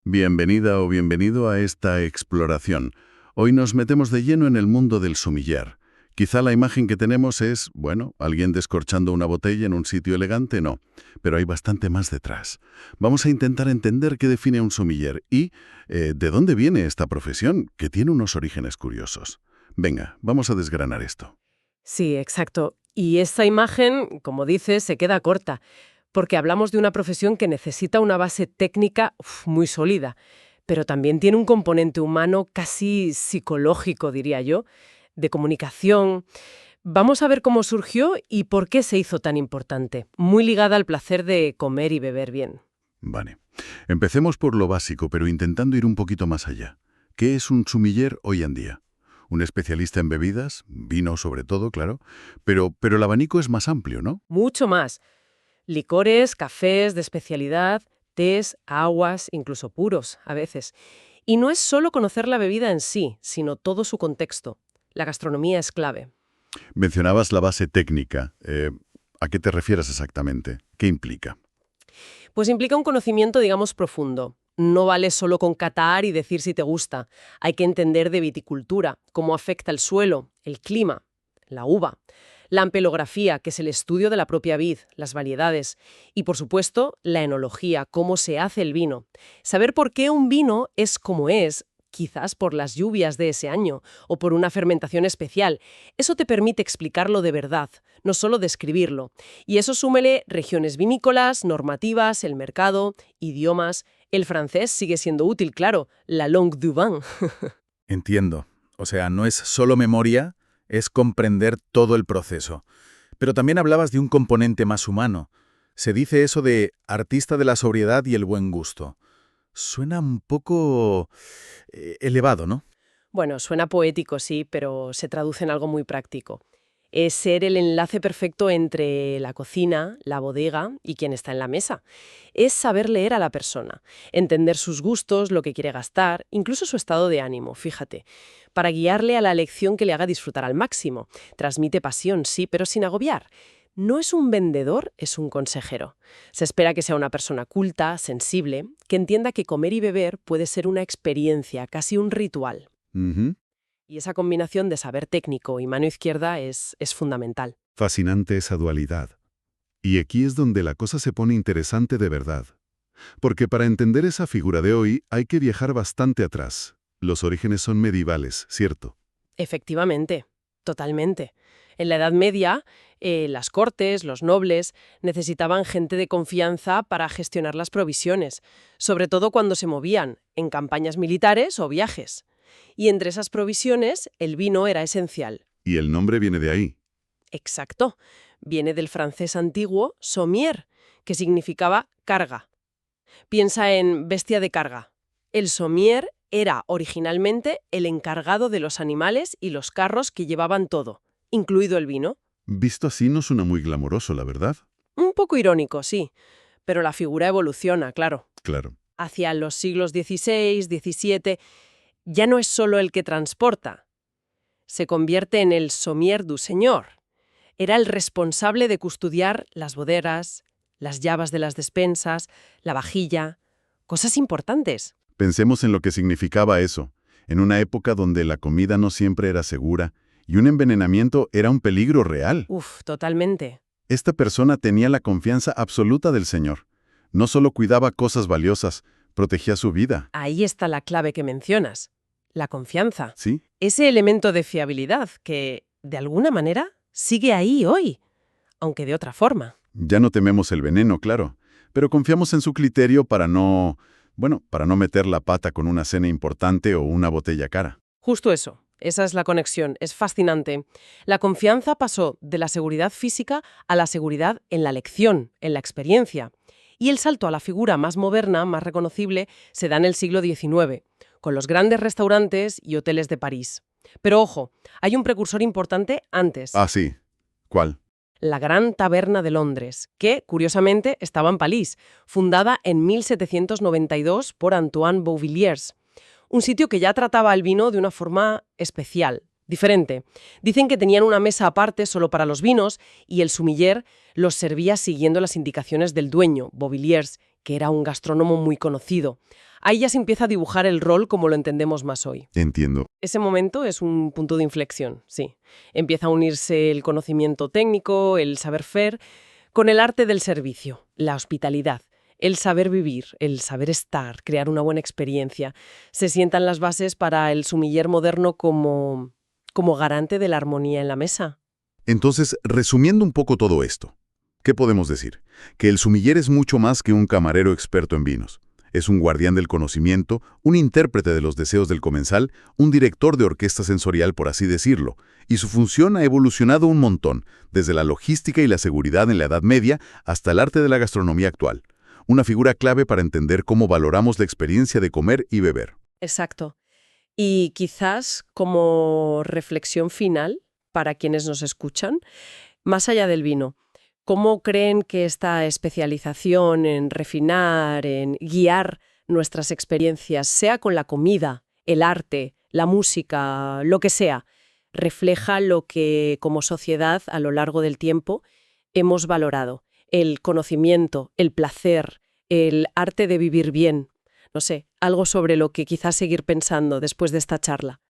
Bienvenida o bienvenido a esta exploración. Hoy nos metemos de lleno en el mundo del sommelier. Quizá la imagen que tenemos es, bueno, alguien descorchando una botella en un sitio elegante, no, pero hay bastante más detrás. Vamos a intentar entender qué define un sommelier y de dónde viene esta profesión, que tiene unos orígenes curiosos. Venga, vamos a desgranar esto. Sí, exacto. Y esa imagen, como dices, se queda corta, porque hablamos de una profesión que necesita una base técnica muy sólida, pero también tiene un componente humano casi psicológico, diría yo, de comunicación. Vamos a ver cómo surgió y por qué se hizo tan importante, muy ligada al placer de comer y beber bien. Vale. Empecemos por lo básico, pero intentando ir un poquito más allá. ¿Qué es un sommelier hoy en día? Un especialista en bebidas, vino sobre todo, claro, pero el abanico es más amplio, ¿no? Mucho más. Licores, cafés de especialidad, tés, aguas, incluso puros, a veces. Y no es solo conocer la bebida en sí, sino todo su contexto. La gastronomía es clave. Mencionabas la base técnica. ¿A qué te refieres exactamente? ¿Qué implica? Pues implica un conocimiento, digamos, profundo. No vale solo con catar y decir si te gusta. Hay que entender de viticultura, cómo afecta el suelo, el clima, la uva, la ampelografía, que es el estudio de la propia vid, las variedades, y por supuesto, la enología, cómo se hace el vino. Saber por qué un vino es como es, quizás por las lluvias de ese año o por una fermentación especial. Eso te permite explicarlo de verdad, no solo describirlo. Y eso súmele regiones vinícolas, normativas, el mercado, idiomas. El francés sigue siendo útil, claro, la langue du vin. Entiendo. O sea, no es solo memoria, es comprender todo el proceso. Pero también hablabas de un componente más humano. Se dice eso de artista de la sobriedad y el buen gusto. Suena un poco elevado, ¿no? Bueno, suena poético, sí, pero se traduce en algo muy práctico. Es ser el enlace perfecto entre la cocina, la bodega y quien está en la mesa. Es saber leer a la persona, entender sus gustos, lo que quiere gastar, incluso su estado de ánimo, fíjate, para guiarle a la elección que le haga disfrutar al máximo. Transmite pasión, sí, pero sin agobiar. No es un vendedor, es un consejero. Se espera que sea una persona culta, sensible, que entienda que comer y beber puede ser una experiencia, casi un ritual. Ujú. Y esa combinación de saber técnico y mano izquierda es fundamental. Fascinante esa dualidad. Y aquí es donde la cosa se pone interesante de verdad. Porque para entender esa figura de hoy hay que viajar bastante atrás. Los orígenes son medievales, ¿cierto? Efectivamente, totalmente. En la Edad Media, las cortes, los nobles, necesitaban gente de confianza para gestionar las provisiones, sobre todo cuando se movían en campañas militares o viajes. Y entre esas provisiones, el vino era esencial. Y el nombre viene de ahí. Exacto. Viene del francés antiguo sommier, que significaba carga. Piensa en bestia de carga. El sommier era originalmente el encargado de los animales y los carros que llevaban todo, incluido el vino. Visto así no suena muy glamoroso, la verdad. Un poco irónico, sí, pero la figura evoluciona, claro. Claro. Hacia los siglos XVI, XVII, ya no es solo el que transporta. Se convierte en el sommier du señor. Era el responsable de custodiar las bodegas, las llaves de las despensas, la vajilla, cosas importantes. Pensemos en lo que significaba eso, en una época donde la comida no siempre era segura y un envenenamiento era un peligro real. Uf, totalmente. Esta persona tenía la confianza absoluta del Señor. No solo cuidaba cosas valiosas, protegía su vida. Ahí está la clave que mencionas, la confianza. ¿Sí? Ese elemento de fiabilidad que, de alguna manera, sigue ahí hoy, aunque de otra forma. Ya no tememos el veneno, claro, pero confiamos en su criterio para no, bueno, para no meter la pata con una cena importante o una botella cara. Justo eso. Esa es la conexión. Es fascinante. La confianza pasó de la seguridad física a la seguridad en la lección, en la experiencia. Y el salto a la figura más moderna, más reconocible, se da en el siglo XIX, con los grandes restaurantes y hoteles de París. Pero ojo, hay un precursor importante antes. Ah, sí. ¿Cuál? La Gran Taberna de Londres, que, curiosamente, estaba en París, fundada en 1792 por Antoine Beauvilliers. Un sitio que ya trataba el vino de una forma especial, diferente. Dicen que tenían una mesa aparte solo para los vinos y el sumiller los servía siguiendo las indicaciones del dueño, Beauvilliers, que era un gastrónomo muy conocido. Ahí ya se empieza a dibujar el rol como lo entendemos más hoy. Entiendo. Ese momento es un punto de inflexión, sí. Empieza a unirse el conocimiento técnico, el saber faire, con el arte del servicio, la hospitalidad, el saber vivir, el saber estar, crear una buena experiencia. Se sientan las bases para el sumiller moderno como garante de la armonía en la mesa. Entonces, resumiendo un poco todo esto, ¿qué podemos decir? Que el sumiller es mucho más que un camarero experto en vinos. Es un guardián del conocimiento, un intérprete de los deseos del comensal, un director de orquesta sensorial, por así decirlo, y su función ha evolucionado un montón, desde la logística y la seguridad en la Edad Media hasta el arte de la gastronomía actual. Una figura clave para entender cómo valoramos la experiencia de comer y beber. Exacto. Y quizás como reflexión final para quienes nos escuchan, más allá del vino, ¿cómo creen que esta especialización en refinar, en guiar nuestras experiencias, sea con la comida, el arte, la música, lo que sea, refleja lo que como sociedad a lo largo del tiempo hemos valorado? El conocimiento, el placer, el arte de vivir bien. No sé, algo sobre lo que quizás seguir pensando después de esta charla.